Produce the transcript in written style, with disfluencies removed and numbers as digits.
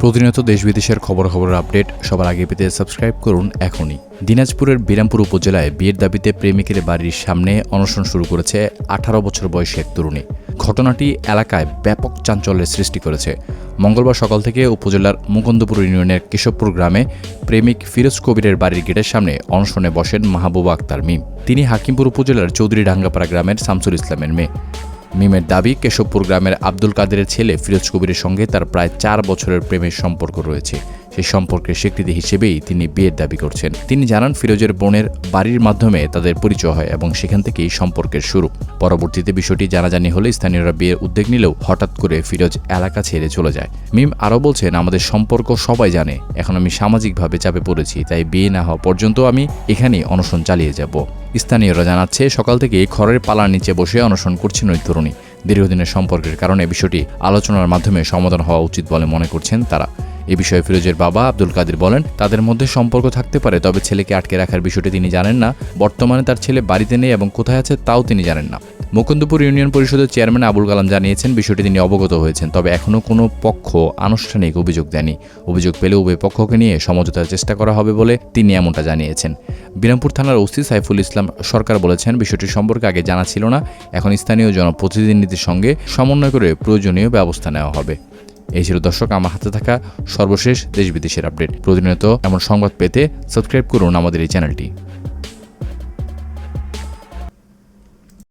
প্রতিনিয়ত দেশ বিদেশের খবরের আপডেট সবার আগে পেতে সাবস্ক্রাইব করুন এখনই। দিনাজপুরের বিরামপুর উপজেলায় বিয়ের দাবিতে প্রেমিকের বাড়ির সামনে অনশন শুরু করেছে 18 বছর বয়সী এক তরুণী। ঘটনাটি এলাকায় ব্যাপক চাঞ্চল্যের সৃষ্টি করেছে। মঙ্গলবার সকাল থেকে উপজেলার মুকুন্দপুর ইউনিয়নের কেশবপুর গ্রামে প্রেমিক ফিরোজ কবিরের বাড়ির গেটের সামনে অনশনে বসেন মাহবুবা আক্তার মিম। তিনি হাকিমপুর উপজেলার চৌধুরীডাঙ্গাপাড়া গ্রামের শামসুল ইসলামের মেয়ে। মিমের দাবি, কেশবপুর গ্রামের আব্দুল কাদেরের ছেলে ফিরোজ কবিরের সঙ্গে তার প্রায় 4 বছরের প্রেমের সম্পর্ক রয়েছে। সেই সম্পর্কের স্বীকৃতি হিসেবেই তিনি বিয়ের দাবি করছেন। তিনি জানান, ফিরোজের বোনের বাড়ির মাধ্যমে তাদের পরিচয় হয় এবং সেখান থেকেই সম্পর্কের শুরু। পরবর্তীতে বিষয়টি জানাজানি হলে স্থানীয়রা বিয়ের উদ্যোগ নিলেও হঠাৎ করে ফিরোজ এলাকা ছেড়ে চলে যায়। মিম আরও বলছেন, আমাদের সম্পর্ক সবাই জানে, এখন আমি সামাজিকভাবে চাপে পড়েছি, তাই বিয়ে না হওয়া পর্যন্ত আমি এখানেই অনশন চালিয়ে যাব। স্থানীয়রা জানাচ্ছে, সকাল থেকে খড়ের পালার নিচে বসে অনশন করছেন ওই তরুণী। দীর্ঘদিনের সম্পর্কের কারণে বিষয়টি আলোচনার মাধ্যমে সমাধান হওয়া উচিত বলে মনে করছেন তারা। এ বিষয়ে ফিরোজের বাবা আব্দুল কাদের বলেন, তাদের মধ্যে সম্পর্ক থাকতে পারে, তবে ছেলেকে আটকে রাখার বিষয়টি তিনি জানেন না। বর্তমানে তার ছেলে বাড়িতে নেই এবং কোথায় আছে তাও তিনি জানেন না। মুকুন্দপুর ইউনিয়ন পরিষদের চেয়ারম্যান আবুল কালাম জানিয়েছেন, বিষয়টি তিনি অবগত হয়েছেন, তবে এখনও কোনো পক্ষ আনুষ্ঠানিক অভিযোগ দেয়নি। অভিযোগ পেলে উভয় পক্ষকে নিয়ে সমঝোতার চেষ্টা করা হবে বলে তিনি এমনটা জানিয়েছেন। বিরামপুর থানার ওসি সাইফুল ইসলাম সরকার বলেছেন, বিষয়টি সম্পর্কে আগে জানা ছিল না, এখন স্থানীয় জনপ্রতিনিধিদের সঙ্গে সমন্বয় করে প্রয়োজনীয় ব্যবস্থা নেওয়া হবে। এই ছিল দর্শক আমার হাতে থাকা সর্বশেষ দেশ বিদেশের আপডেট। প্রতিনিয়ত এমন সংবাদ পেতে সাবস্ক্রাইব করুন আমাদের এই চ্যানেলটি।